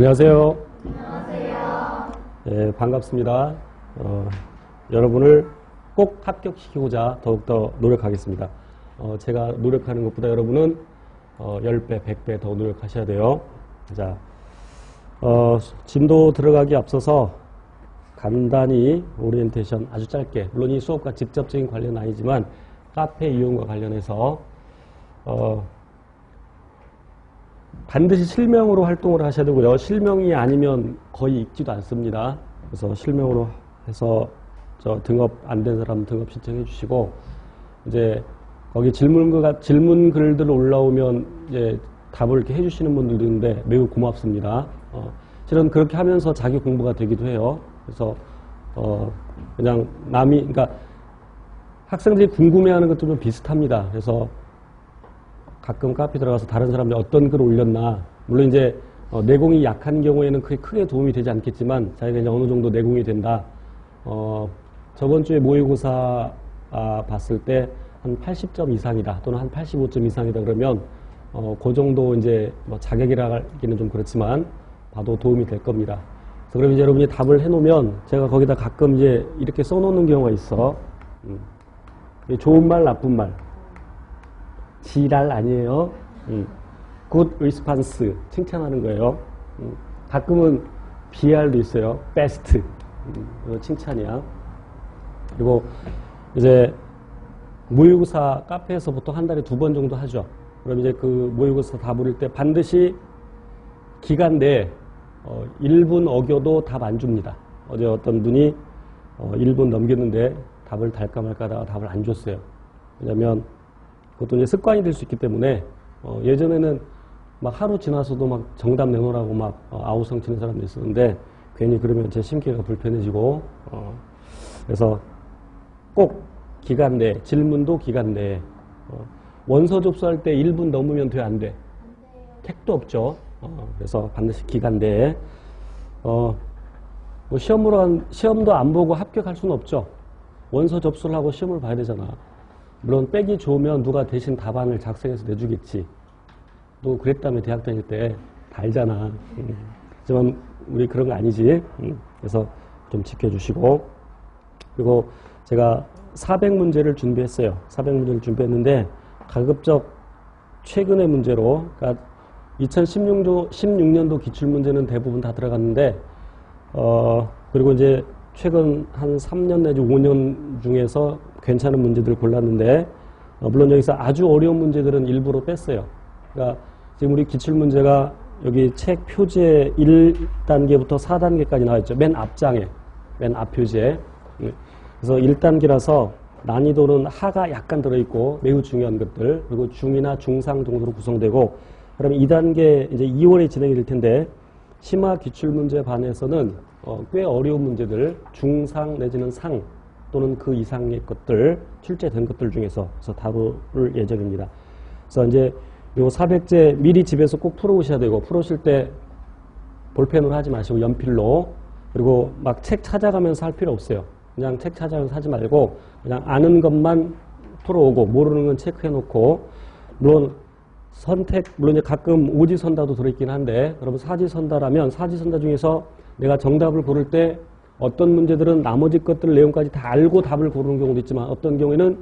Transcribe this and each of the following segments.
안녕하세요. 안녕하세요. 네, 반갑습니다. 여러분을 꼭 합격시키고자 더욱더 노력하겠습니다. 제가 노력하는 것보다 여러분은 10배, 100배 더 노력하셔야 돼요. 자, 진도 들어가기 앞서서 간단히 오리엔테이션 아주 짧게, 물론 이 수업과 직접적인 관련은 아니지만 카페 이용과 관련해서 반드시 실명으로 활동을 하셔야 되고요. 실명이 아니면 거의 읽지도 않습니다. 그래서 실명으로 해서 등업 안 된 사람 등업 신청해 주시고, 이제 거기 질문 글들 올라오면 이제 답을 이렇게 해 주시는 분들도 있는데 매우 고맙습니다. 실은 그렇게 하면서 자기 공부가 되기도 해요. 그래서 그냥 그러니까 학생들이 궁금해하는 것도 좀 비슷합니다. 그래서 가끔 카페 들어가서 다른 사람들이 어떤 글을 올렸나, 물론 이제 내공이 약한 경우에는 크게 도움이 되지 않겠지만 자기가 이제 어느 정도 내공이 된다. 저번 주에 모의고사 봤을 때 한 80점 이상이다 또는 한 85점 이상이다 그러면 그 정도 이제 뭐 자격이라기는 좀 그렇지만 봐도 도움이 될 겁니다. 그래서 그럼 이제 여러분이 답을 해놓으면 제가 거기다 가끔 이제 이렇게 써놓는 경우가 있어. 좋은 말, 나쁜 말. 지랄 아니에요. good response 칭찬하는 거예요. 가끔은 BR도 있어요. best 칭찬이야. 그리고 이제 모의고사 카페에서 보통 한 달에 2번 정도 하죠. 그럼 이제 그 모의고사 답 올릴 때 반드시 기간 내에 1분 어겨도 답 안 줍니다. 어제 어떤 분이 1분 넘겼는데 답을 달까 말까 하다가 답을 안 줬어요. 왜냐면 그것도 이제 습관이 될 수 있기 때문에 예전에는 막 하루 지나서도 막 정답 내놓으라고 막 아우성 치는 사람도 있었는데 괜히 그러면 제 심기가 불편해지고 그래서 꼭 기간 내에, 질문도 기간 내에, 원서 접수할 때 1분 넘으면 돼, 안 돼? 택도 없죠. 그래서 반드시 기간 내에, 뭐 시험도 안 보고 합격할 수는 없죠. 원서 접수를 하고 시험을 봐야 되잖아. 물론 백이 좋으면 누가 대신 답안을 작성해서 내주겠지. 또 그랬다며 대학 다닐 때 다 알잖아. 하지만 우리 그런 거 아니지. 그래서 좀 지켜주시고. 그리고 제가 400문제를 준비했어요. 400문제를 준비했는데 가급적 최근의 문제로, 그러니까 2016년도 기출문제는 대부분 다 들어갔는데 그리고 이제 최근 한 3년 내지 5년 중에서 괜찮은 문제들을 골랐는데 물론 여기서 아주 어려운 문제들은 일부러 뺐어요. 그러니까 지금 우리 기출문제가 여기 책 표지에 1단계부터 4단계까지 나와 있죠. 맨 앞장에, 맨 앞 표지에. 그래서 1단계라서 난이도는 하가 약간 들어있고 매우 중요한 것들, 그리고 중이나 중상 정도로 구성되고, 그러면 2단계 이제 2월에 진행이 될 텐데 심화 기출문제 반에서는 꽤 어려운 문제들, 중상 내지는 상 또는 그 이상의 것들, 출제된 것들 중에서 다룰 예정입니다. 그래서 이제 요 400제 미리 집에서 꼭 풀어오셔야 되고, 풀어오실 때 볼펜으로 하지 마시고 연필로, 그리고 막 책 찾아가면서 할 필요 없어요. 그냥 책 찾아가면서 하지 말고 그냥 아는 것만 풀어오고 모르는 건 체크해놓고, 물론 이제 가끔 오지선다도 들어있긴 한데, 여러분 사지선다라면 사지선다 중에서 내가 정답을 고를 때 어떤 문제들은 나머지 것들 내용까지 다 알고 답을 고르는 경우도 있지만 어떤 경우에는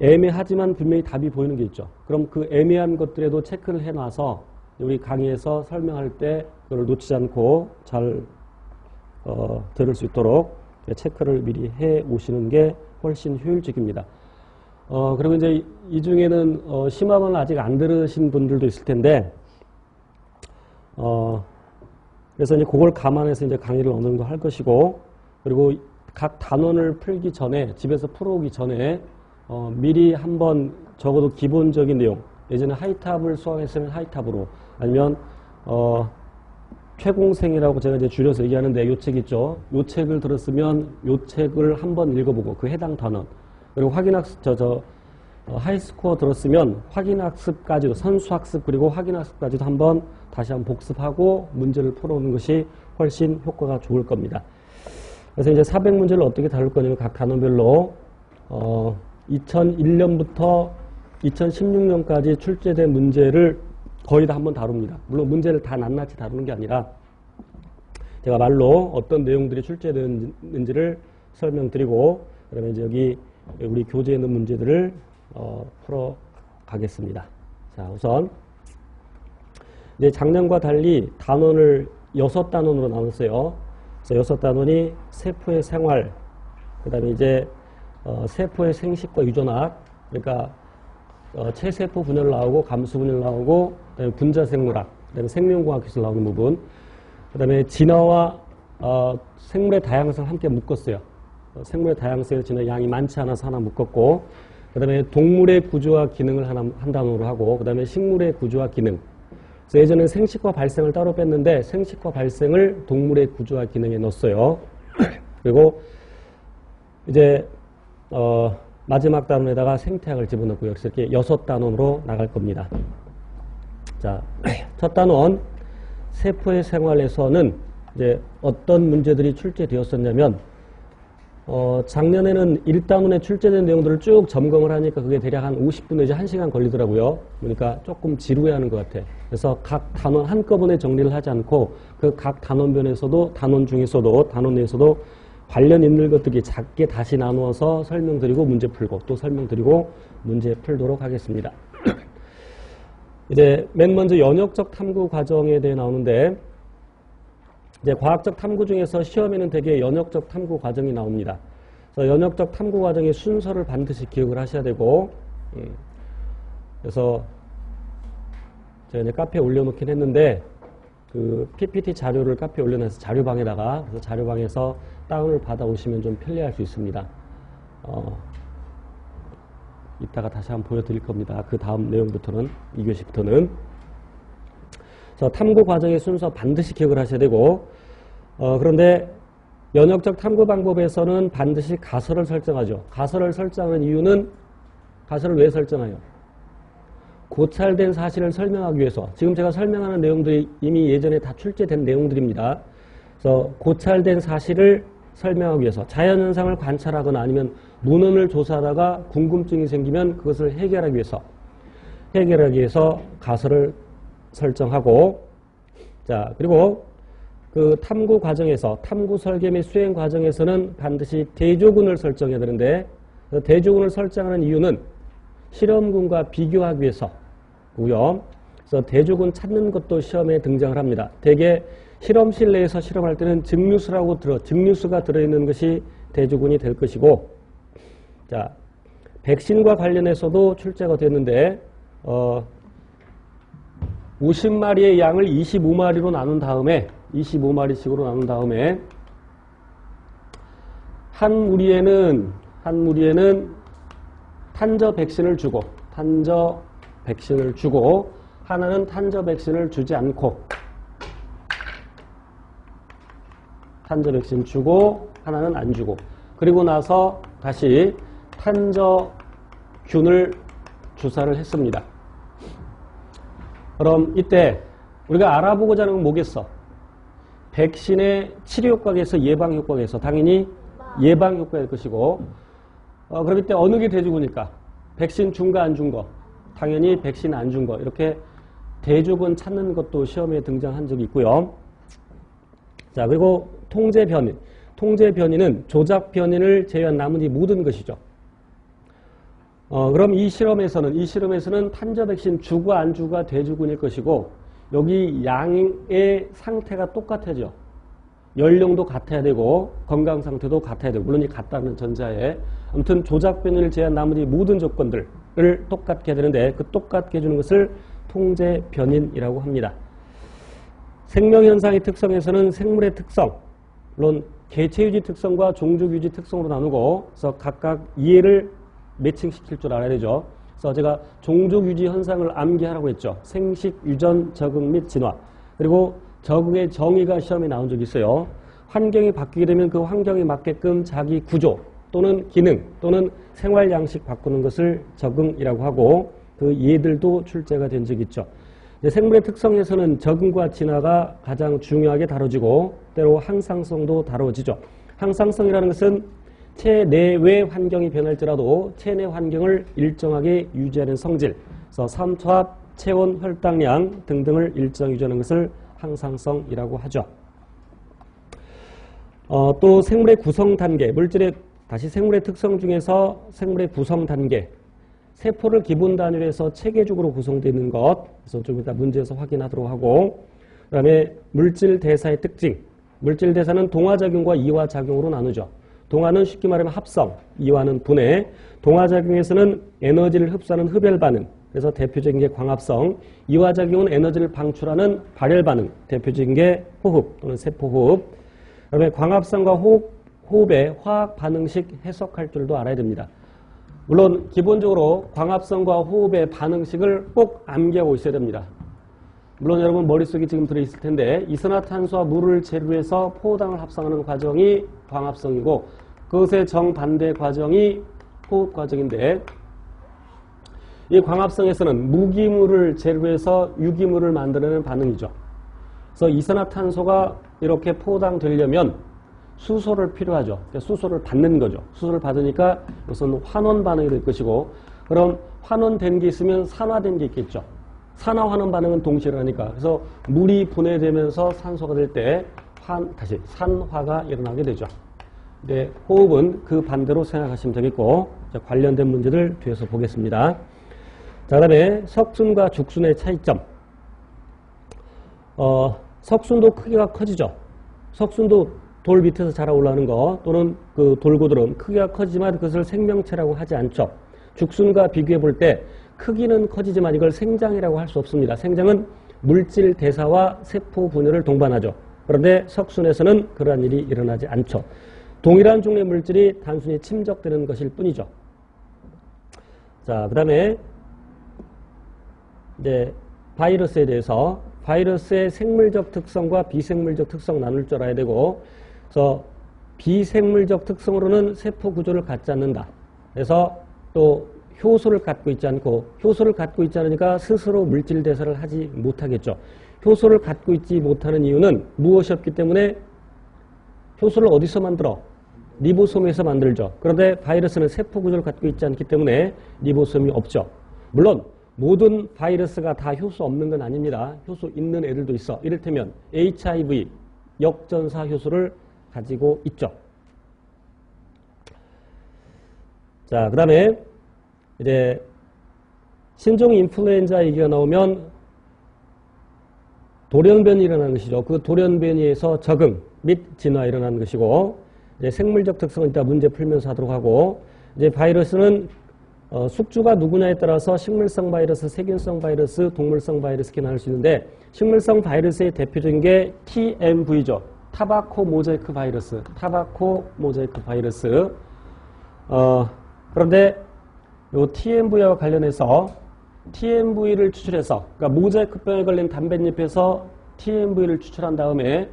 애매하지만 분명히 답이 보이는 게 있죠. 그럼 그 애매한 것들에도 체크를 해놔서 우리 강의에서 설명할 때 그걸 놓치지 않고 잘 들을 수 있도록 체크를 미리 해 오시는 게 훨씬 효율적입니다. 그리고 이제 이 중에는 심화반을 아직 안 들으신 분들도 있을 텐데, 그래서 이제 그걸 감안해서 이제 강의를 어느 정도 할 것이고, 그리고 각 단원을 풀기 전에, 집에서 풀어오기 전에 미리 한번 적어도 기본적인 내용, 예전에 하이탑을 수강했으면 하이탑으로, 아니면 최공생이라고 제가 이제 줄여서 얘기하는데 요 책 있죠. 요 책을 들었으면 요 책을 한번 읽어보고 그 해당 단원, 그리고 확인학습 하이스코어 들었으면 확인학습까지도, 선수학습 그리고 확인학습까지도 다시 한번 복습하고 문제를 풀어오는 것이 훨씬 효과가 좋을 겁니다. 그래서 이제 400문제를 어떻게 다룰 거냐면 각 단원별로 2001년부터 2016년까지 출제된 문제를 거의 다 한번 다룹니다. 물론 문제를 다 낱낱이 다루는 게 아니라 제가 말로 어떤 내용들이 출제되는지를 설명드리고 그다음에 이제 여기 우리 교재에 있는 문제들을 풀어 가겠습니다. 자, 우선 이제 작년과 달리 단원을 6단원으로 나눴어요. 그래서 6단원이 세포의 생활, 그다음에 이제 세포의 생식과 유전학, 그러니까 체세포 분열 나오고 감수 분열 나오고 그다음에 분자생물학, 그다음에 생명공학 기술 나오는 부분, 그다음에 진화와 생물의 다양성을 함께 묶었어요. 생물의 다양성에 진화 양이 많지 않아서 하나 묶었고, 그다음에 동물의 구조와 기능을 한 단어로 하고, 그다음에 식물의 구조와 기능. 그래서 예전에 생식과 발생을 따로 뺐는데 생식과 발생을 동물의 구조와 기능에 넣었어요. 그리고 이제 마지막 단원에다가 생태학을 집어넣고요. 그래서 이렇게 6단원으로 나갈 겁니다. 자, 첫 단원 세포의 생활에서는 이제 어떤 문제들이 출제되었었냐면 작년에는 1단원에 출제된 내용들을 쭉 점검을 하니까 그게 대략 한 50분 내지 1시간 걸리더라고요. 그러니까 조금 지루해하는 것 같아. 그래서 각 단원 한꺼번에 정리를 하지 않고 그 각 단원변에서도 단원 중에서도 단원 내에서도 관련 있는 것들이 작게 다시 나누어서 설명드리고 문제 풀고 또 설명드리고 문제 풀도록 하겠습니다. 이제 맨 먼저 연역적 탐구 과정에 대해 나오는데 이제 과학적 탐구 중에서 시험에는 대개 연역적 탐구 과정이 나옵니다. 그래서 연역적 탐구 과정의 순서를 반드시 기억을 하셔야 되고 그래서 제가 이제 카페에 올려놓긴 했는데 그 PPT 자료를 카페에 올려놔서 자료방에다가 그래서 자료방에서 다운을 받아오시면 좀 편리할 수 있습니다. 이따가 다시 한번 보여드릴 겁니다. 그 다음 내용부터는 2교시부터는 그래서 탐구 과정의 순서 반드시 기억을 하셔야 되고 그런데 연역적 탐구 방법에서는 반드시 가설을 설정하죠. 가설을 설정하는 이유는 가설을 왜 설정해요? 고찰된 사실을 설명하기 위해서. 지금 제가 설명하는 내용들이 이미 예전에 다 출제된 내용들입니다. 그래서 고찰된 사실을 설명하기 위해서 자연현상을 관찰하거나 아니면 문헌을 조사하다가 궁금증이 생기면 그것을 해결하기 위해서 가설을 설정하고 자 그리고 그 탐구 과정에서 탐구 설계 및 수행 과정에서는 반드시 대조군을 설정해야 되는데 대조군을 설정하는 이유는 실험군과 비교하기 위해서고요. 그래서 대조군 찾는 것도 시험에 등장을 합니다. 대개 실험실 내에서 실험할 때는 증류수가 들어있는 것이 대조군이 될 것이고 자 백신과 관련해서도 출제가 됐는데 50마리의 양을 25마리로 나눈 다음에 25마리씩으로 나눈 다음에 한 무리에는 탄저 백신을 주고 하나는 탄저 백신을 주지 않고 탄저 백신 주고 하나는 안 주고 그리고 나서 다시 탄저균을 주사를 했습니다. 그럼 이때 우리가 알아보고자 하는 건 뭐겠어? 백신의 치료 효과겠어? 예방 효과겠어? 당연히 예방 효과일 것이고 그럼 이때 어느 게 대조군일까? 백신 준 거 안 준 거? 당연히 백신 안 준 거. 이렇게 대조군 찾는 것도 시험에 등장한 적이 있고요. 자 그리고 통제 변인. 통제 변인은 조작 변인을 제외한 나머지 모든 것이죠. 그럼 이 실험에서는 탄저 백신 주고 안 주가 대조군일 것이고 여기 양의 상태가 똑같아져. 연령도 같아야 되고 건강 상태도 같아야 되고 물론 이 같다는 전자에 아무튼 조작 변인을 제외한 나머지 모든 조건들을 똑같게 해야 되는데 그 똑같게 해주는 것을 통제 변인이라고 합니다. 생명현상의 특성에서는 생물의 특성 물론 개체유지 특성과 종족유지 특성으로 나누고 그래서 각각 이해를 매칭시킬 줄 알아야 되죠. 그래서 제가 종족유지 현상을 암기하라고 했죠. 생식, 유전, 적응 및 진화. 그리고 적응의 정의가 시험에 나온 적이 있어요. 환경이 바뀌게 되면 그 환경에 맞게끔 자기 구조 또는 기능 또는 생활 양식 바꾸는 것을 적응이라고 하고 그 예들도 출제가 된 적이 있죠. 생물의 특성에서는 적응과 진화가 가장 중요하게 다뤄지고 때로 항상성도 다뤄지죠. 항상성이라는 것은 체내외 환경이 변할지라도 체내 환경을 일정하게 유지하는 성질, 그래서 삼투압, 체온, 혈당량 등등을 일정 유지하는 것을 항상성이라고 하죠. 또 생물의 구성 단계, 다시 생물의 특성 중에서 생물의 구성 단계, 세포를 기본 단위로 해서 체계적으로 구성되어 있는 것, 그래서 좀 이따 문제에서 확인하도록 하고, 그 다음에 물질 대사의 특징, 물질 대사는 동화작용과 이화작용으로 나누죠. 동화는 쉽게 말하면 합성, 이화는 분해, 동화작용에서는 에너지를 흡수하는 흡열 반응, 그래서 대표적인 게 광합성, 이화작용은 에너지를 방출하는 발열 반응, 대표적인 게 호흡 또는 세포호흡. 그다음에 광합성과 호흡의 화학 반응식 해석할 줄도 알아야 됩니다. 물론 기본적으로 광합성과 호흡의 반응식을 꼭 암기하고 있어야 됩니다. 물론 여러분 머릿속에 지금 들어있을 텐데 이산화탄소와 물을 재료로 해서 포도당을 합성하는 과정이 광합성이고 그것의 정반대 과정이 호흡 과정인데 이 광합성에서는 무기물을 재료로 해서 유기물을 만들어내는 반응이죠. 그래서 이산화탄소가 이렇게 포도당 되려면 수소를 필요하죠. 그러니까 수소를 받는 거죠. 수소를 받으니까 우선 환원 반응이 될 것이고 그럼 환원된 게 있으면 산화된 게 있겠죠. 산화 환원 반응은 동시에 일어나니까 그래서 물이 분해되면서 산소가 될 때 다시 산화가 일어나게 되죠. 근데 호흡은 그 반대로 생각하시면 되겠고 관련된 문제들 뒤에서 보겠습니다. 자, 그다음에 석순과 죽순의 차이점. 석순도 크기가 커지죠. 석순도 돌 밑에서 자라 올라오는 거 또는 그 돌고들은 크기가 커지지만 그것을 생명체라고 하지 않죠. 죽순과 비교해 볼 때 크기는 커지지만 이걸 생장이라고 할 수 없습니다. 생장은 물질 대사와 세포 분열을 동반하죠. 그런데 석순에서는 그러한 일이 일어나지 않죠. 동일한 종류의 물질이 단순히 침적되는 것일 뿐이죠. 자, 그 다음에 이제 바이러스에 대해서 바이러스의 생물적 특성과 비생물적 특성 나눌 줄 알아야 되고 그래서 비생물적 특성으로는 세포 구조를 갖지 않는다. 그래서 또 효소를 갖고 있지 않고 효소를 갖고 있지 않으니까 스스로 물질 대사를 하지 못하겠죠. 효소를 갖고 있지 못하는 이유는 무엇이 없기 때문에 효소를 어디서 만들어? 리보솜에서 만들죠. 그런데 바이러스는 세포 구조를 갖고 있지 않기 때문에 리보솜이 없죠. 물론 모든 바이러스가 다 효소 없는 건 아닙니다. 효소 있는 애들도 있어. 이를테면 HIV 역전사 효소를 가지고 있죠. 자, 그 다음에 이제 신종 인플루엔자 얘기가 나오면 돌연변이 일어나는 것이죠. 그 돌연변이에서 적응 및 진화 일어나는 것이고 이제 생물적 특성은 이따 문제 풀면서 하도록 하고 이제 바이러스는 숙주가 누구냐에 따라서 식물성 바이러스, 세균성 바이러스, 동물성 바이러스 이렇게 나눌 수 있는데 식물성 바이러스의 대표적인 게 TMV죠. 타바코 모자이크 바이러스. 타바코 모자이크 바이러스. 그런데 이 TMV와 관련해서 TMV를 추출해서 그러니까 모자이크병에 걸린 담뱃잎에서 TMV를 추출한 다음에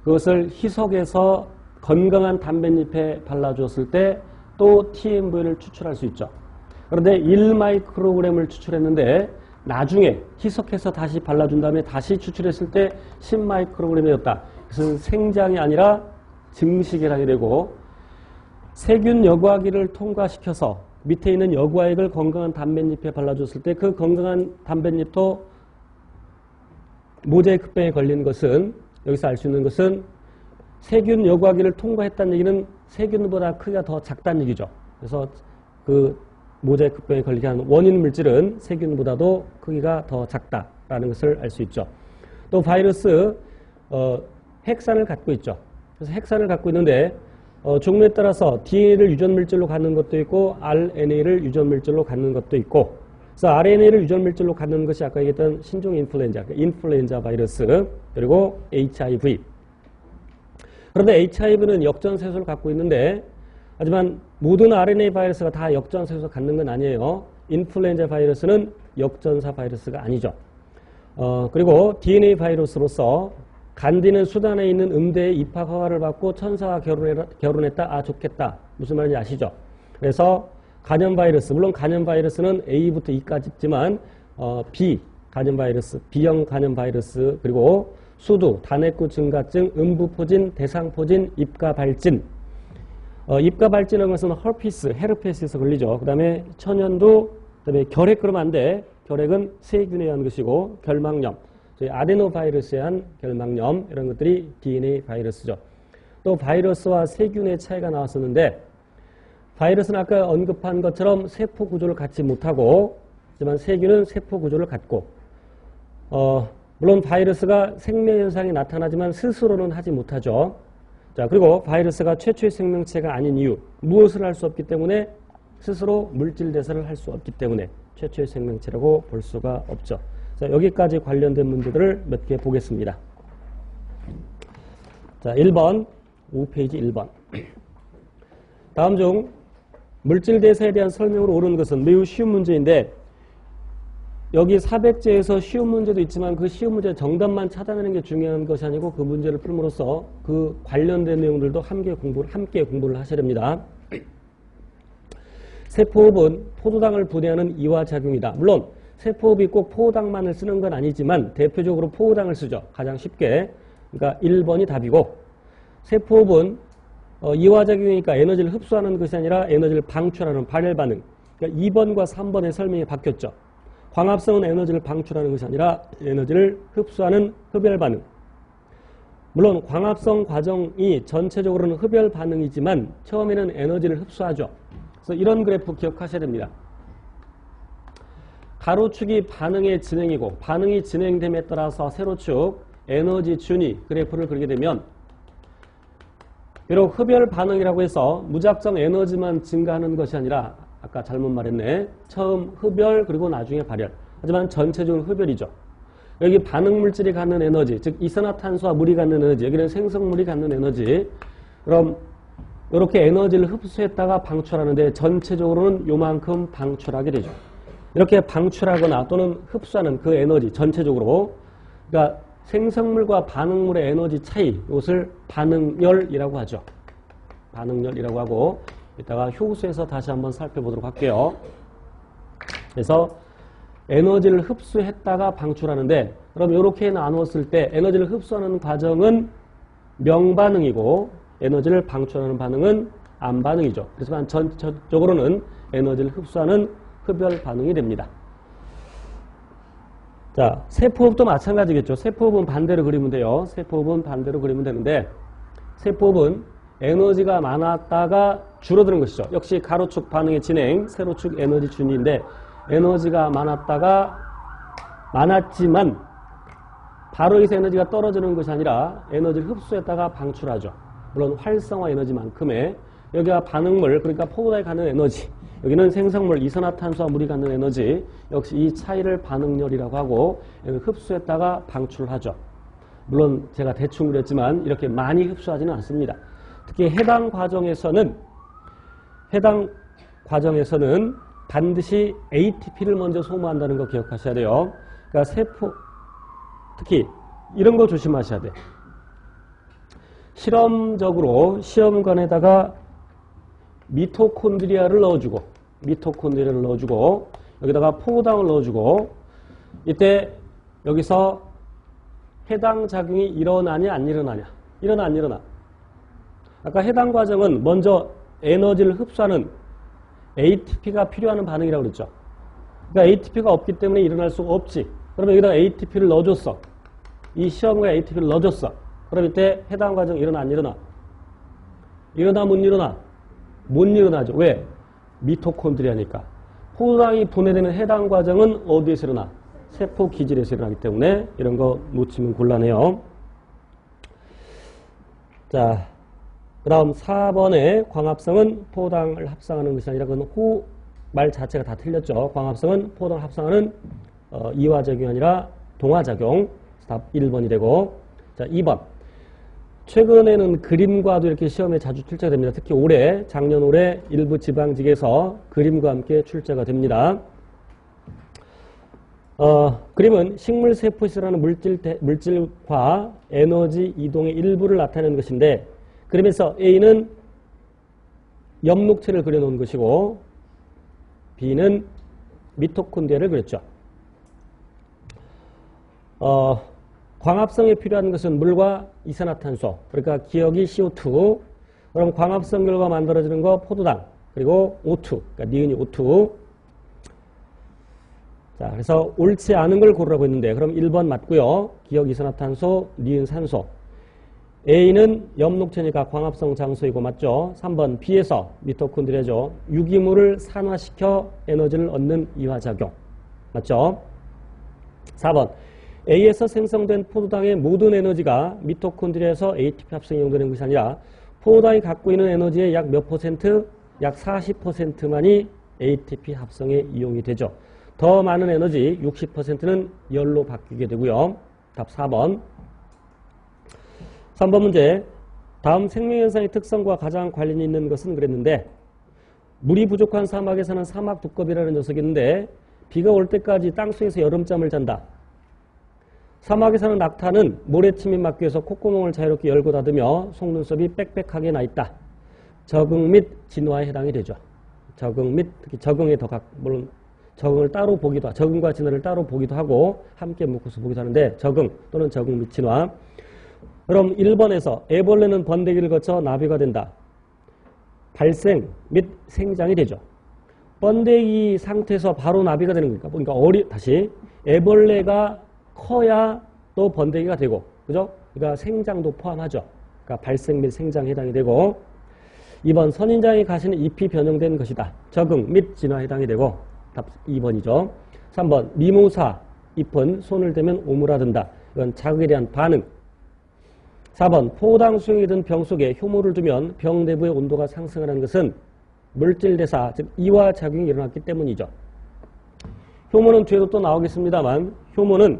그것을 희석해서 건강한 담뱃잎에 발라주었을 때 또 TMV를 추출할 수 있죠. 그런데 1마이크로그램을 추출했는데 나중에 희석해서 다시 발라준 다음에 다시 추출했을 때 10마이크로그램이었다. 그것은 생장이 아니라 증식이라게 되고 세균 여과기를 통과시켜서 밑에 있는 여과액을 건강한 담뱃잎에 발라줬을 때 그 건강한 담뱃잎도 모자이크병에 걸린 것은 여기서 알 수 있는 것은 세균 여과기를 통과했다는 얘기는 세균보다 크기가 더 작다는 얘기죠. 그래서 그 모자이크병에 걸리게 하는 원인 물질은 세균보다도 크기가 더 작다라는 것을 알 수 있죠. 또 바이러스 핵산을 갖고 있죠. 그래서 핵산을 갖고 있는데 종류에 따라서 DNA를 유전 물질로 갖는 것도 있고 RNA를 유전 물질로 갖는 것도 있고 그래서 RNA를 유전 물질로 갖는 것이 아까 얘기했던 신종 인플루엔자, 인플루엔자 바이러스 그리고 HIV. 그런데 HIV는 역전세소를 갖고 있는데 하지만 모든 RNA 바이러스가 다 역전세소 갖는 건 아니에요. 인플루엔자 바이러스는 역전사 바이러스가 아니죠. 그리고 DNA 바이러스로서 간디는 수단에 있는 음대의 입학 허가를 받고 천사와 결혼했다. 아, 좋겠다. 무슨 말인지 아시죠? 그래서 간염 바이러스, 물론 간염 바이러스는 A부터 E까지 있지만 B 간염 바이러스, B형 간염 바이러스, 그리고 수두, 단핵구 증가증, 음부포진, 대상포진, 입가발진. 입가발진이라는 것은 헐피스, 헤르페스에서 걸리죠. 그 다음에 천연두, 그 다음에 결핵 그러면 안 돼. 결핵은 세균에 의한 것이고 결막염. 아데노바이러스에 의한 결막염 이런 것들이 DNA 바이러스죠. 또 바이러스와 세균의 차이가 나왔었는데 바이러스는 아까 언급한 것처럼 세포 구조를 갖지 못하고 하지만 세균은 세포 구조를 갖고 물론 바이러스가 생명 현상이 나타나지만 스스로는 하지 못하죠. 자, 그리고 바이러스가 최초의 생명체가 아닌 이유 무엇을 할 수 없기 때문에 스스로 물질 대사를 할 수 없기 때문에 최초의 생명체라고 볼 수가 없죠. 자, 여기까지 관련된 문제들을 몇 개 보겠습니다. 자, 1번 5페이지 1번 다음 중 물질 대사에 대한 설명으로 옳은 것은 매우 쉬운 문제인데 여기 400제에서 쉬운 문제도 있지만 그 쉬운 문제 정답만 찾아내는 게 중요한 것이 아니고 그 문제를 풀므로써 그 관련된 내용들도 함께 공부를 하셔야 됩니다. 세포호흡은 포도당을 분해하는 이화작용이다. 물론 세포호흡이 꼭 포도당만을 쓰는 건 아니지만 대표적으로 포도당을 쓰죠. 가장 쉽게. 그러니까 1번이 답이고 세포호흡은 이화작용이니까 에너지를 흡수하는 것이 아니라 에너지를 방출하는 발열 반응. 그러니까 2번과 3번의 설명이 바뀌었죠. 광합성은 에너지를 방출하는 것이 아니라 에너지를 흡수하는 흡열 반응. 물론 광합성 과정이 전체적으로는 흡열 반응이지만 처음에는 에너지를 흡수하죠. 그래서 이런 그래프 기억하셔야 됩니다. 가로축이 반응의 진행이고 반응이 진행됨에 따라서 세로축 에너지 준위 그래프를 그리게 되면 비록 흡열 반응이라고 해서 무작정 에너지만 증가하는 것이 아니라 아까 잘못 말했네. 처음 흡열 그리고 나중에 발열. 하지만 전체적으로 흡열이죠. 여기 반응 물질이 갖는 에너지, 즉 이산화탄소와 물이 갖는 에너지, 여기는 생성물이 갖는 에너지. 그럼 이렇게 에너지를 흡수했다가 방출하는데 전체적으로는 요만큼 방출하게 되죠. 이렇게 방출하거나 또는 흡수하는 그 에너지 전체적으로 그러니까 생성물과 반응물의 에너지 차이 이것을 반응열이라고 하죠. 반응열이라고 하고 이따가 효수에서 다시 한번 살펴보도록 할게요. 그래서 에너지를 흡수했다가 방출하는데 그럼 이렇게 나누었을 때 에너지를 흡수하는 과정은 명반응이고 에너지를 방출하는 반응은 암반응이죠. 그렇지만 전체적으로는 에너지를 흡수하는 흡열 반응이 됩니다. 자, 세포호흡도 마찬가지겠죠. 세포호흡은 반대로 그리면 돼요. 세포호흡은 반대로 그리면 되는데 세포호흡은 에너지가 많았다가 줄어드는 것이죠. 역시 가로축 반응의 진행, 세로축 에너지 준위인데 에너지가 많았지만 바로 여기서 에너지가 떨어지는 것이 아니라 에너지를 흡수했다가 방출하죠. 물론 활성화 에너지만큼의 여기가 반응물, 그러니까 포도당이 갖는 에너지, 여기는 생성물, 이산화탄소와 물이 갖는 에너지, 역시 이 차이를 반응열이라고 하고 흡수했다가 방출을 하죠. 물론 제가 대충 그렸지만 이렇게 많이 흡수하지는 않습니다. 특히 해당 과정에서는 반드시 ATP를 먼저 소모한다는 거 기억하셔야 돼요. 그러니까 특히 이런 거 조심하셔야 돼. 실험적으로 시험관에다가 미토콘드리아를 넣어주고 여기다가 포도당을 넣어주고 이때 여기서 해당 작용이 일어나냐 안 일어나냐. 일어나 안 일어나. 아까 해당 과정은 먼저 에너지를 흡수하는 ATP가 필요한 반응이라고 그랬죠. 그러니까 ATP가 없기 때문에 일어날 수가 없지. 그러면 여기다 ATP를 넣어줬어. 이 시험에 ATP를 넣어줬어. 그럼 이때 해당 과정 일어나 안 일어나? 일어나 못 일어나? 못 일어나죠. 왜? 미토콘드리아니까. 포도당이 분해되는 해당 과정은 어디에서 일어나? 세포 기질에서 일어나기 때문에 이런 거 놓치면 곤란해요. 자, 그 다음 4번의 광합성은 포도당을 합성하는 것이 아니라 그건 말 자체가 다 틀렸죠. 광합성은 포도당을 합성하는 이화작용이 아니라 동화작용. 답 1번이 되고. 자, 2번. 최근에는 그림과도 이렇게 시험에 자주 출제가 됩니다. 특히 작년 올해 일부 지방직에서 그림과 함께 출제가 됩니다. 그림은 식물세포시라는 물질과 에너지 이동의 일부를 나타내는 것인데 그림에서 A는 엽록체를 그려놓은 것이고 B는 미토콘드리아를 그렸죠. 광합성에 필요한 것은 물과 이산화탄소, 그러니까 기억이 CO2, 그럼 광합성 결과 만들어지는 거 포도당, 그리고 O2, 그러니까 니은이 O2. 자, 그래서 옳지 않은 걸 고르라고 했는데 그럼 1번 맞고요. 기억 이산화탄소, 니은 산소. A는 엽록체니까 광합성 장소이고 맞죠? 3번 B에서 미토콘드리아죠. 유기물을 산화시켜 에너지를 얻는 이화작용. 맞죠? 4번 A에서 생성된 포도당의 모든 에너지가 미토콘드리아에서 ATP 합성에 이용되는 것이 아니라 포도당이 갖고 있는 에너지의 약 몇 퍼센트? 약 40%만이 ATP 합성에 이용이 되죠. 더 많은 에너지 60%는 열로 바뀌게 되고요. 답 4번. 3번 문제. 다음 생명현상의 특성과 가장 관련이 있는 것은 그랬는데 물이 부족한 사막에 사는 사막 두꺼비라는 녀석이 있는데 비가 올 때까지 땅속에서 여름잠을 잔다. 사막에 사는 낙타는 모래침이 막기 위해서 콧구멍을 자유롭게 열고 닫으며 속눈썹이 빽빽하게 나 있다. 적응 및 진화에 해당이 되죠. 적응 및 특히 적응에 물론 적응을 따로 보기도 하고 적응과 진화를 따로 보기도 하고 함께 묶어서 보기도 하는데 적응 또는 적응 및 진화. 그럼 1번에서 애벌레는 번데기를 거쳐 나비가 된다. 발생 및 생장이 되죠. 번데기 상태에서 바로 나비가 되는 거니까. 그러니까 다시 애벌레가 커야 또 번데기가 되고, 그죠? 그러니까 생장도 포함하죠. 그러니까 발생 및 생장에 해당이 되고. 2번 선인장이 가시는 잎이 변형된 것이다. 적응 및 진화에 해당이 되고. 답 2번이죠. 3번 미모사 잎은 손을 대면 오므라든다. 이건 자극에 대한 반응. 4번 포도당 수용이 든 병 속에 효모를 두면 병 내부의 온도가 상승하는 것은 물질대사, 즉 이화작용이 일어났기 때문이죠. 효모는 뒤에도 또 나오겠습니다만 효모는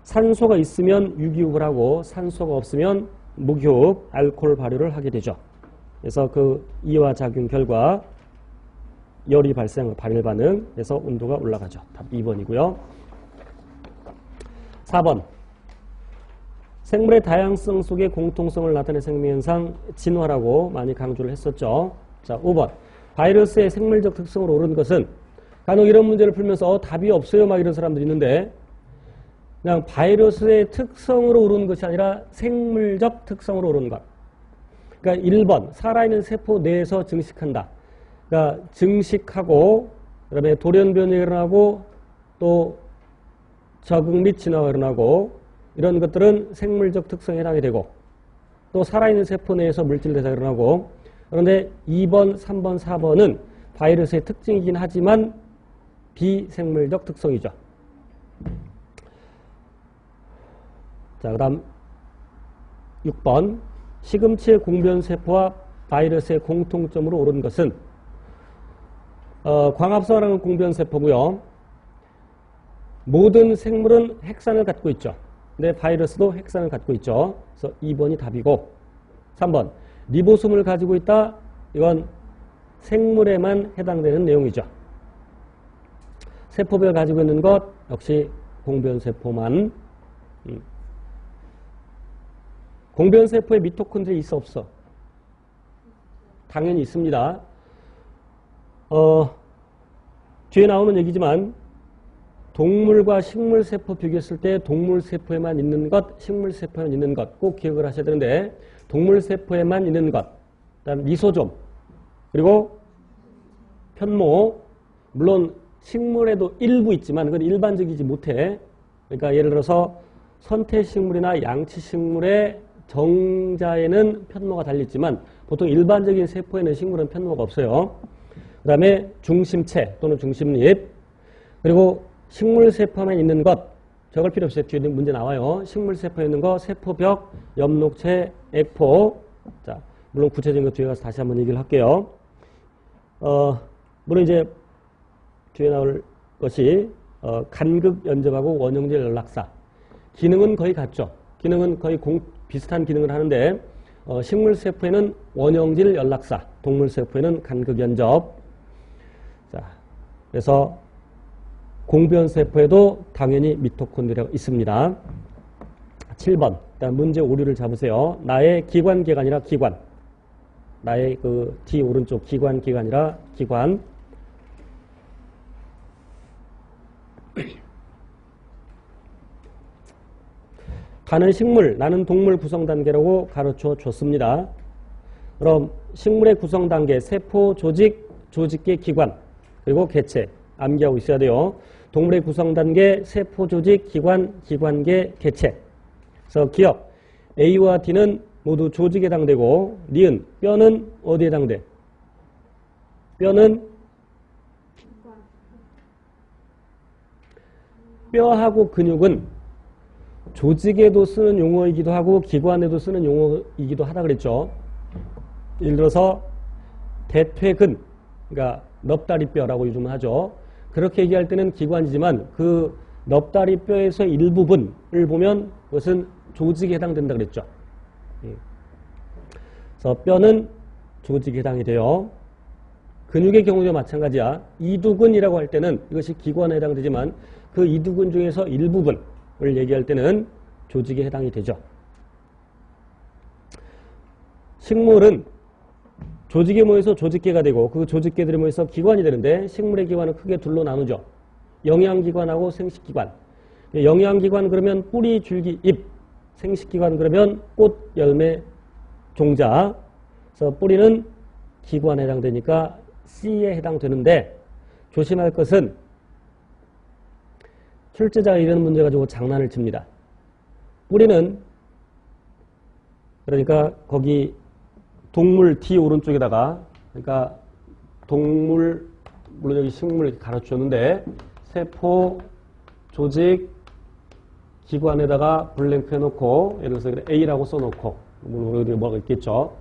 산소가 있으면 유기흡을 하고 산소가 없으면 무기호흡, 알코올 발효를 하게 되죠. 그래서 그 이화작용 결과 열이 발생, 발열 반응에서 온도가 올라가죠. 답 2번이고요. 4번 생물의 다양성 속에 공통성을 나타내는 생명현상 진화라고 많이 강조를 했었죠. 자, 5번 바이러스의 생물적 특성으로 오른 것은 간혹 이런 문제를 풀면서 답이 없어요 막 이런 사람들이 있는데 그냥 바이러스의 특성으로 오른 것이 아니라 생물적 특성으로 오른 것. 그러니까 1번 살아있는 세포 내에서 증식한다. 그러니까 증식하고 그다음에 돌연변이 일어나고 또 적응 및 진화가 일어나고 이런 것들은 생물적 특성에 해당이 되고 또 살아있는 세포 내에서 물질 대사가 일어나고 그런데 2번, 3번, 4번은 바이러스의 특징이긴 하지만 비생물적 특성이죠. 자, 그 다음 6번 시금치의 공변세포와 바이러스의 공통점으로 오른 것은 광합성이라는 공변세포고요. 모든 생물은 핵산을 갖고 있죠. 근데 바이러스도 핵산을 갖고 있죠. 그래서 2번이 답이고 3번 리보솜을 가지고 있다. 이건 생물에만 해당되는 내용이죠. 세포별 가지고 있는 것 역시 공변세포만. 공변세포에 미토콘드리아 있어 없어? 당연히 있습니다. 뒤에 나오는 얘기지만 동물과 식물세포 비교했을 때 동물세포에만 있는 것, 식물세포에만 있는 것 꼭 기억을 하셔야 되는데 동물세포에만 있는 것, 그다음 리소좀, 그리고 편모, 물론 식물에도 일부 있지만 그건 일반적이지 못해. 그러니까 예를 들어서 선태식물이나 양치식물의 정자에는 편모가 달려있지만 보통 일반적인 세포에는 식물은 편모가 없어요. 그 다음에 중심체 또는 중심립, 그리고 식물세포만 있는 것, 적을 필요 없어요. 뒤에 문제 나와요. 식물세포에 있는 거, 세포벽, 엽록체, 액포. 자, 물론 구체적인 거 뒤에 가서 다시 한번 얘기를 할게요. 물론 이제 뒤에 나올 것이 간극 연접하고 원형질 연락사. 기능은 거의 같죠. 기능은 거의 비슷한 기능을 하는데 식물세포에는 원형질 연락사, 동물세포에는 간극 연접. 자, 그래서 공변세포에도 당연히 미토콘드리아가 있습니다. 7번. 일단 문제 오류를 잡으세요. 나의 기관계가 아니라 기관. 나의 그 뒤 오른쪽 기관계가 아니라 기관. 가는 식물, 나는 동물 구성단계라고 가르쳐 줬습니다. 그럼 식물의 구성단계, 세포, 조직, 조직계, 기관, 그리고 개체 암기하고 있어야 돼요. 동물의 구성단계, 세포, 조직, 기관, 기관계, 개체. 그래서 기억. A와 D는 모두 조직에 해당되고, 니은, 뼈는 어디에 해당돼? 뼈는 뼈하고 근육은 조직에도 쓰는 용어이기도 하고 기관에도 쓰는 용어이기도 하다 그랬죠. 예를 들어서 대퇴근, 그러니까 넙다리뼈라고 요즘 하죠. 그렇게 얘기할 때는 기관이지만 그 넙다리뼈에서 일부분을 보면 그것은 조직에 해당된다 그랬죠. 그래서 뼈는 조직에 해당이 돼요. 근육의 경우도 마찬가지야. 이두근이라고 할 때는 이것이 기관에 해당되지만 그 이두근 중에서 일부분을 얘기할 때는 조직에 해당이 되죠. 식물은 조직에 모여서 조직계가 되고 그 조직계들이 모여서 기관이 되는데 식물의 기관은 크게 둘로 나누죠. 영양기관하고 생식기관. 영양기관 그러면 뿌리, 줄기, 잎. 생식기관 그러면 꽃, 열매, 종자. 그래서 뿌리는 기관에 해당되니까 C에 해당되는데 조심할 것은 출제자가 이런 문제 가지고 장난을 칩니다. 뿌리는 그러니까 거기 동물 D 오른쪽에다가 그러니까 동물 물론 여기 식물 이렇게 가르쳤는데 세포, 조직, 기관에다가 블랭크 해놓고 예를 들어서 A라고 써놓고 물론 여기 뭐가 있겠죠.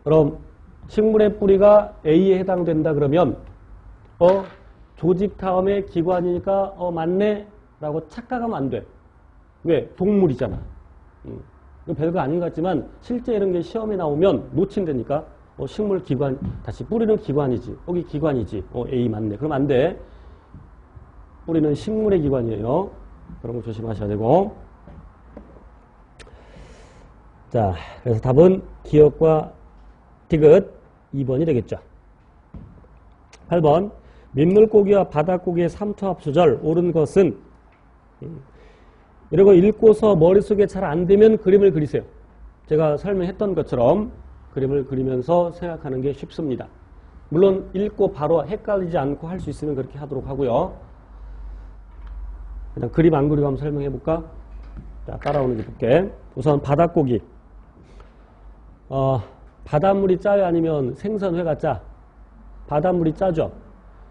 그럼 식물의 뿌리가 A에 해당된다 그러면 조직 다음에 기관이니까 맞네 라고 착각하면 안 돼. 왜? 동물이잖아. 이거 별거 아닌 것 같지만 실제 이런 게 시험에 나오면 놓친다니까 식물 기관 다시 뿌리는 기관이지 여기 기관이지 A 맞네. 그럼 안 돼. 뿌리는 식물의 기관이에요. 그런 거 조심하셔야 되고. 자, 그래서 답은 기억과 디귿 2번이 되겠죠. 8번 민물고기와 바닷고기의 삼투합소절 옳은 것은 이런 거 읽고서 머릿속에 잘 안 되면 그림을 그리세요. 제가 설명했던 것처럼 그림을 그리면서 생각하는 게 쉽습니다. 물론 읽고 바로 헷갈리지 않고 할 수 있으면 그렇게 하도록 하고요. 그냥 그림 안 그리고 한번 설명해 볼까? 자, 따라오는 게 볼게. 우선 바닷고기. 바닷물이 짜요? 아니면 생선회가 짜? 바닷물이 짜죠?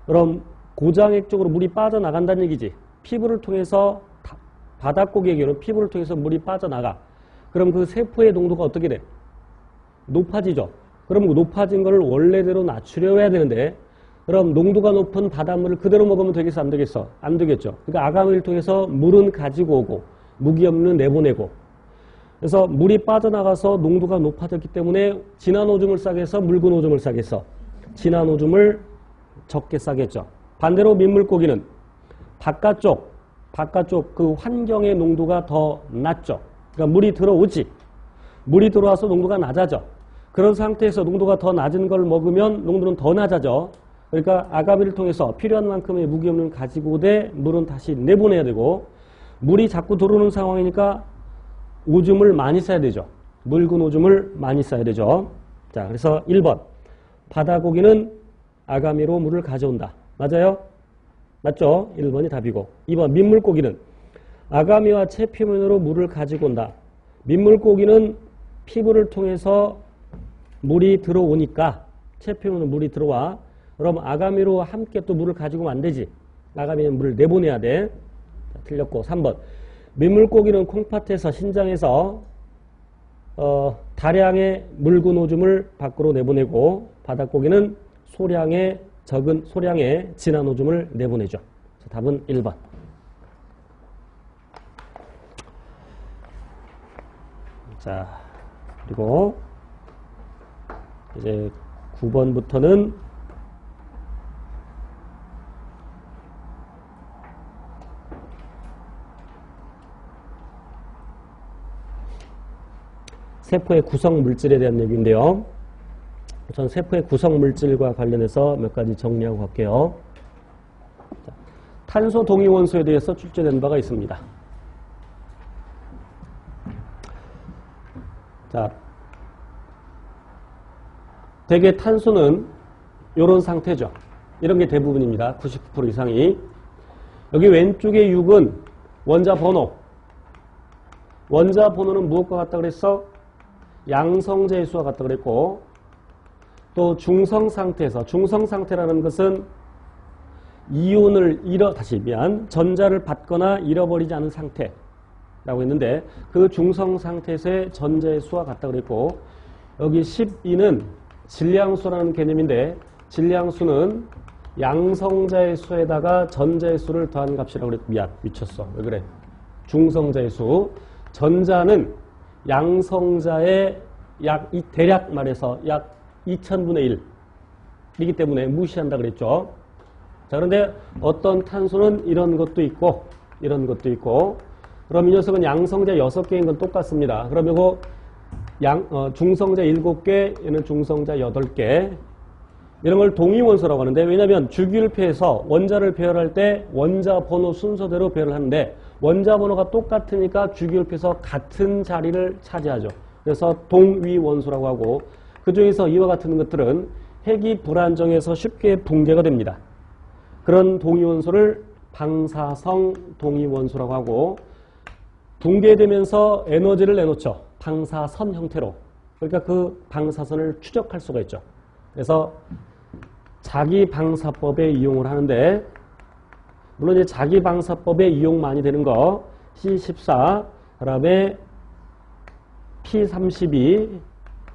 그럼 고장액 쪽으로 물이 빠져나간다는 얘기지. 피부를 통해서 바닷고기의 경우는 피부를 통해서 물이 빠져나가. 그럼 그 세포의 농도가 어떻게 돼? 높아지죠. 그럼 그 높아진 거를 원래대로 낮추려 해야 되는데 그럼 농도가 높은 바닷물을 그대로 먹으면 되겠어? 안 되겠어? 안 되겠죠. 그러니까 아가미를 통해서 물은 가지고 오고 무기염는 내보내고 그래서 물이 빠져나가서 농도가 높아졌기 때문에 진한 오줌을 싸게 해서 묽은 오줌을 싸게 해서 진한 오줌을 적게 싸겠죠. 반대로 민물고기는 바깥쪽 그 환경의 농도가 더 낮죠. 그러니까 물이 들어오지. 물이 들어와서 농도가 낮아져. 그런 상태에서 농도가 더 낮은 걸 먹으면 농도는 더 낮아져. 그러니까 아가미를 통해서 필요한 만큼의 무기염을 가지고 오되 물은 다시 내보내야 되고 물이 자꾸 들어오는 상황이니까 오줌을 많이 싸야 되죠. 묽은 오줌을 많이 싸야 되죠. 자, 그래서 1번 바다고기는 아가미로 물을 가져온다. 맞아요? 맞죠? 1번이 답이고 2번 민물고기는 아가미와 체표면으로 물을 가지고 온다. 민물고기는 피부를 통해서 물이 들어오니까 체표면으로 물이 들어와. 그럼 아가미로 함께 또 물을 가지고 오면 안 되지. 아가미는 물을 내보내야 돼. 자, 틀렸고 3번 민물고기는 콩팥에서 신장에서 다량의 묽은 오줌을 밖으로 내보내고 바닷고기는 적은 소량의 진한 오줌을 내보내죠. 자, 답은 1번. 자, 그리고 이제 9번부터는 세포의 구성 물질에 대한 얘기인데요. 우선 세포의 구성 물질과 관련해서 몇 가지 정리하고 갈게요. 자, 탄소 동위원소에 대해서 출제된 바가 있습니다. 자, 대개 탄소는 이런 상태죠. 이런 게 대부분입니다. 99% 이상이. 여기 왼쪽의 6은 원자 번호. 원자 번호는 무엇과 같다 그랬어? 양성자의 수와 같다 그랬고, 또 중성 상태라는 것은 전자를 받거나 잃어버리지 않은 상태라고 했는데, 그 중성 상태에서의 전자의 수와 같다 그랬고, 여기 12는 질량수라는 개념인데, 질량수는 양성자의 수에다가 전자의 수를 더한 값이라고 그랬고, 미쳤어. 왜 그래? 중성자의 수. 전자는 양성자의 대략 말해서 약 2000분의 1이기 때문에 무시한다 그랬죠. 자, 그런데 어떤 탄소는 이런 것도 있고, 이런 것도 있고, 그럼 이 녀석은 양성자 6개인 건 똑같습니다. 그럼 이거 중성자 7개, 얘는 중성자 8개. 이런 걸 동위원소라고 하는데, 왜냐하면 주기율표에서 원자를 배열할 때 원자 번호 순서대로 배열을 하는데, 원자 번호가 똑같으니까 주기율표에서 같은 자리를 차지하죠. 그래서 동위원소라고 하고, 그 중에서 이와 같은 것들은 핵이 불안정해서 쉽게 붕괴가 됩니다. 그런 동위원소를 방사성 동위원소라고 하고, 붕괴되면서 에너지를 내놓죠. 방사선 형태로. 그러니까 그 방사선을 추적할 수가 있죠. 그래서 자기 방사법에 이용을 하는데, 물론 이제 자기 방사법에 이용 많이 되는 거 C14, 그다음에 P32,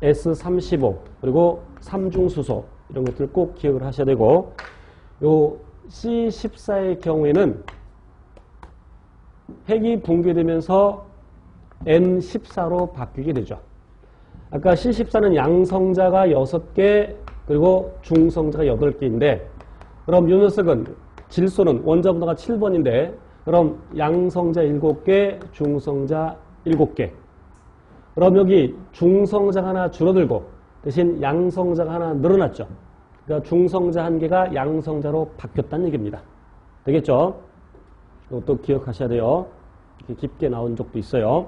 S35, 그리고 삼중수소 이런 것들 꼭 기억을 하셔야 되고, 요 C14의 경우에는 핵이 붕괴되면서 N14로 바뀌게 되죠. 아까 C14는 양성자가 6개, 그리고 중성자가 8개인데, 그럼 이 녀석은 질소는 원자 번호가 7번인데, 그럼 양성자 7개, 중성자 7개. 그럼 여기 중성자가 하나 줄어들고 대신 양성자가 하나 늘어났죠. 그러니까 중성자 한 개가 양성자로 바뀌었다는 얘기입니다. 되겠죠? 이것도 기억하셔야 돼요. 이렇게 깊게 나온 적도 있어요.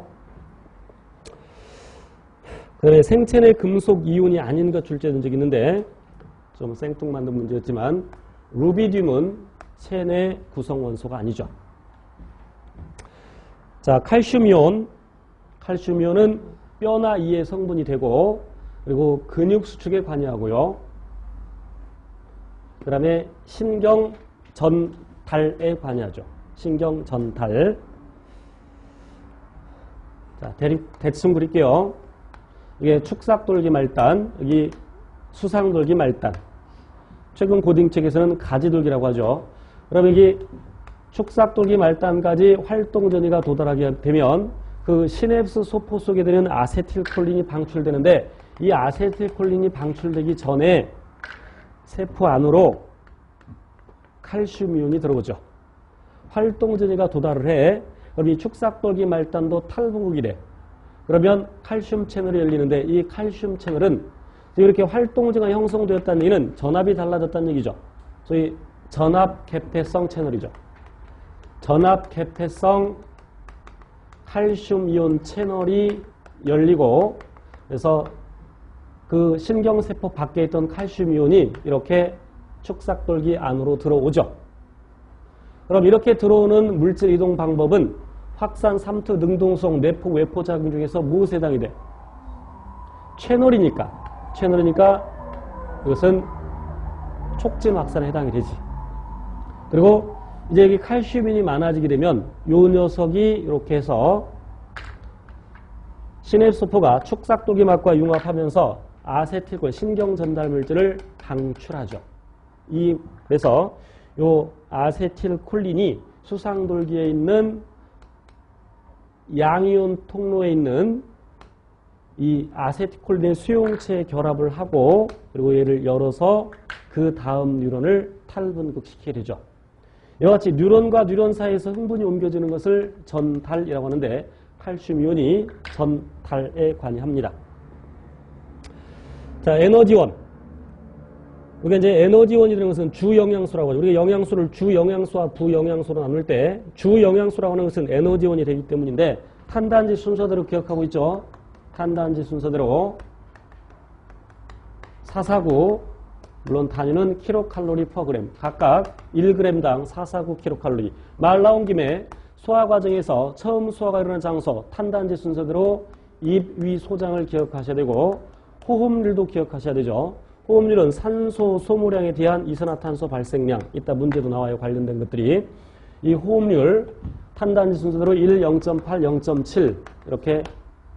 그 다음에 생체 내 금속 이온이 아닌 것 출제된 적이 있는데, 좀 생뚱맞는 문제였지만, 루비듐은 체내 구성원소가 아니죠. 자, 칼슘이온. 칼슘이온은 뼈나 이의 성분이 되고, 그리고 근육 수축에 관여하고요. 그 다음에 신경 전달에 관여하죠. 신경 전달. 자, 대충 그릴게요. 이게 축삭돌기 말단, 여기 수상돌기 말단. 최근 고딩책에서는 가지돌기라고 하죠. 그럼 여기 축삭돌기 말단까지 활동 전이가 도달하게 되면 그 시냅스 소포 속에 되는 아세틸콜린이 방출되는데, 이 아세틸콜린이 방출되기 전에 세포 안으로 칼슘이온이 들어오죠. 활동 전이가 도달을 해. 그럼 이 축삭돌기 말단도 탈부극이래. 그러면 칼슘 채널이 열리는데, 이 칼슘 채널은 이렇게 활동지가 형성되었다는 얘기는 전압이 달라졌다는 얘기죠. 소위 전압 개폐성 채널이죠. 전압 개폐성 칼슘 이온 채널이 열리고, 그래서 그 신경세포 밖에 있던 칼슘 이온이 이렇게 축삭돌기 안으로 들어오죠. 그럼 이렇게 들어오는 물질 이동 방법은 확산, 삼투, 능동성, 내포, 외포 작용 중에서 무엇에 해당이 돼? 채널이니까 이것은 촉진 확산에 해당이 되지. 그리고 이제 여기 칼슘인이 많아지게 되면 요 녀석이 이렇게 해서 시냅소포가 축삭돌기막과 융합하면서 아세틸콜 신경 전달 물질을 방출하죠. 그래서 요 아세틸콜린이 수상돌기에 있는 양이온 통로에 있는 이 아세틸콜린의 수용체에 결합을 하고, 그리고 얘를 열어서 그 다음 뉴런을 탈분극시키게 되죠. 이와 같이 뉴런과 뉴런 사이에서 흥분이 옮겨지는 것을 전달이라고 하는데, 칼슘이온이 전달에 관여합니다. 자, 에너지원. 우리가 이제 에너지원이라는 것은 주영양소라고 하죠. 우리가 영양소를 주영양소와 부영양소로 나눌 때 주영양소라고 하는 것은 에너지원이 되기 때문인데, 탄단지 순서대로 기억하고 있죠. 탄단지 순서대로 449, 물론 단위는 킬로칼로리 퍼 그램, 각각 1g당 449 킬로칼로리. 말 나온 김에 소화 과정에서 처음 소화가 일어나는 장소, 탄단지 순서대로 입, 위, 소장을 기억하셔야 되고 호흡률도 기억하셔야 되죠. 호흡률은 산소 소모량에 대한 이산화탄소 발생량, 이따 문제도 나와요. 관련된 것들이. 이 호흡률 탄단지 순서대로 1, 0.8, 0.7 이렇게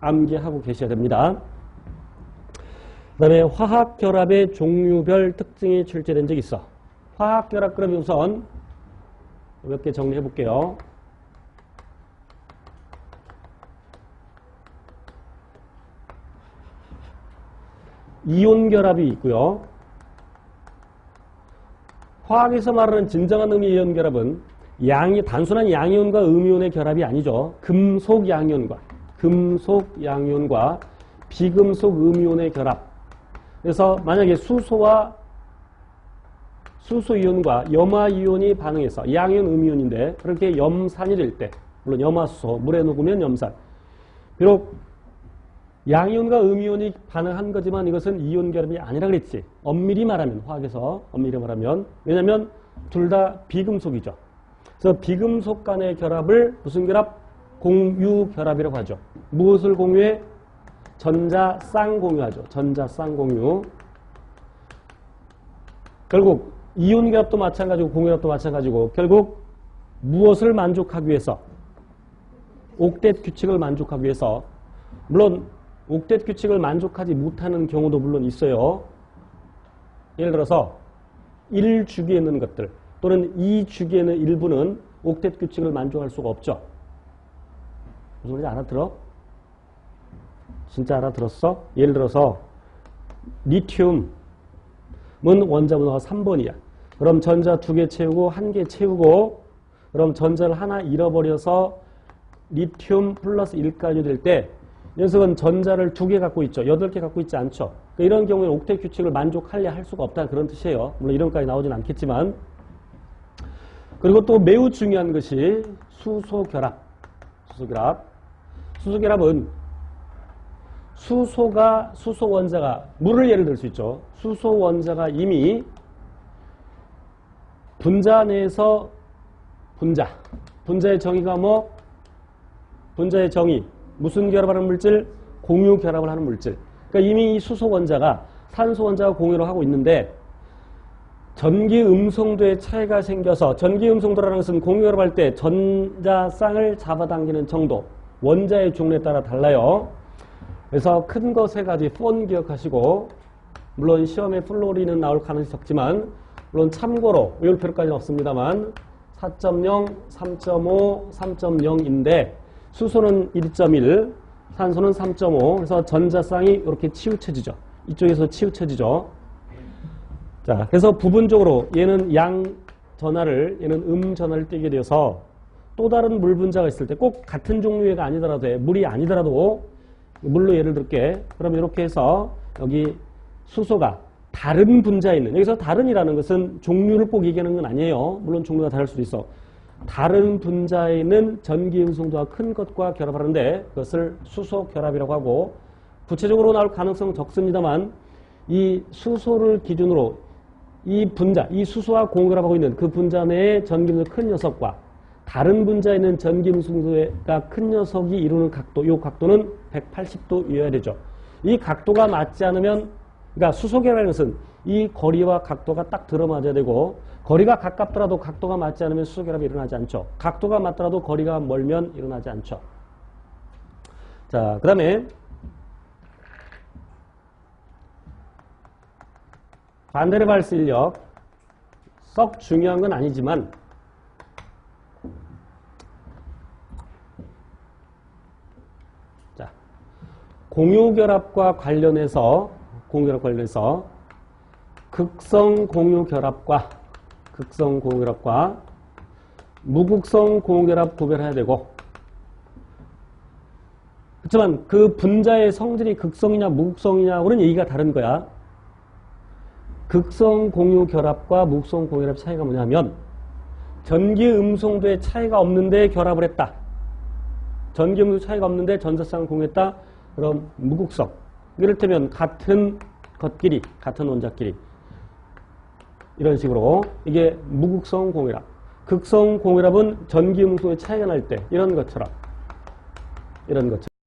암기하고 계셔야 됩니다. 그 다음에 화학결합의 종류별 특징이 출제된 적이 있어. 화학결합 그러면 우선 몇 개 정리해 볼게요. 이온결합이 있고요. 화학에서 말하는 진정한 의미의 이온결합은 단순한 양이온과 음이온의 결합이 아니죠. 금속 양이온과 비금속 음이온의 결합. 그래서 만약에 수소와 수소이온과 염화이온이 반응해서 양이온, 음이온인데 그렇게 염산이 될 때, 물론 염화수소, 물에 녹으면 염산. 비록 양이온과 음이온이 반응한 거지만 이것은 이온 결합이 아니라 그랬지. 엄밀히 말하면, 화학에서 엄밀히 말하면. 왜냐하면 둘 다 비금속이죠. 그래서 비금속 간의 결합을 무슨 결합? 공유결합이라고 하죠. 무엇을 공유해? 전자 쌍공유하죠. 전자 쌍공유. 결국 이온결합도 마찬가지고 공유결합도 마찬가지고 결국 무엇을 만족하기 위해서? 옥텟 규칙을 만족하기 위해서. 물론 옥텟 규칙을 만족하지 못하는 경우도 물론 있어요. 예를 들어서 1주기에 있는 것들 또는 2주기에 있는 일부는 옥텟 규칙을 만족할 수가 없죠. 무슨 말인지 알아들어? 진짜 알아들었어? 예를 들어서 리튬은 원자 번호가 3번이야. 그럼 전자 2개 채우고 1개 채우고 그럼 전자를 하나 잃어버려서 리튬 플러스 1까지 될 때 녀석은 전자를 2개 갖고 있죠. 8개 갖고 있지 않죠. 그러니까 이런 경우에는 옥텟 규칙을 만족하려 할 수가 없다는 그런 뜻이에요. 물론 이런까지 나오진 않겠지만. 그리고 또 매우 중요한 것이 수소결합. 수소결합은 수소 원자가 물을 예를 들 수 있죠. 수소 원자가 이미 분자 내에서 분자의 정의가 뭐? 분자의 정의 무슨 결합하는 물질? 공유 결합을 하는 물질. 그러니까 이미 이 수소 원자가 산소 원자와 공유를 하고 있는데 전기 음성도의 차이가 생겨서 전기 음성도라는 것은 공유 결합할 때 전자쌍을 잡아당기는 정도 원자의 종류에 따라 달라요. 그래서 큰 거 세 가지 폰 기억하시고 물론 시험에 플로리는 나올 가능성이 적지만 물론 참고로 외울 필요까지는 없습니다만 4.0, 3.5, 3.0인데 수소는 1.1, 산소는 3.5 그래서 전자쌍이 이렇게 치우쳐지죠. 이쪽에서 치우쳐지죠. 자, 그래서 부분적으로 얘는 양 전하를 얘는 전하를 띄게 되어서 또 다른 물 분자가 있을 때 꼭 같은 종류가 아니더라도 물이 아니더라도 물로 예를 들게. 그럼 이렇게 해서 여기 수소가 다른 분자에 있는 여기서 다른이라는 것은 종류를 꼭 얘기하는 건 아니에요. 물론 종류가 다를 수도 있어. 다른 분자에 있는 전기 음성도가 큰 것과 결합하는데 그것을 수소 결합이라고 하고 구체적으로 나올 가능성은 적습니다만 이 수소를 기준으로 이 분자, 이 수소와 공결합하고 있는 그 분자 내의 전기음성 큰 녀석과 다른 분자에 있는 전기음성도가 큰 녀석이 이루는 각도, 이 각도는 180도여야 되죠. 이 각도가 맞지 않으면, 그러니까 수소결합이라는 것은 이 거리와 각도가 딱 들어맞아야 되고 거리가 가깝더라도 각도가 맞지 않으면 수소결합이 일어나지 않죠. 각도가 맞더라도 거리가 멀면 일어나지 않죠. 자, 그 다음에 반데르발스 인력 썩 중요한 건 아니지만 자, 공유결합과 관련해서 극성 공유결합과 무극성 공유결합 구별해야 되고 그렇지만 그 분자의 성질이 극성이냐 무극성이냐 그런 얘기가 다른 거야. 극성 공유결합과 무극성 공유결합 차이가 뭐냐면 전기 음성도의 차이가 없는데 결합을 했다. 전기 음성도 차이가 없는데 전자쌍을 공유했다. 그럼 무극성. 이를테면 같은 것끼리, 같은 원자끼리 이런 식으로 이게 무극성 공유결합. 극성 공혈압은 전기 음소의 차이가 날 때 이런 것처럼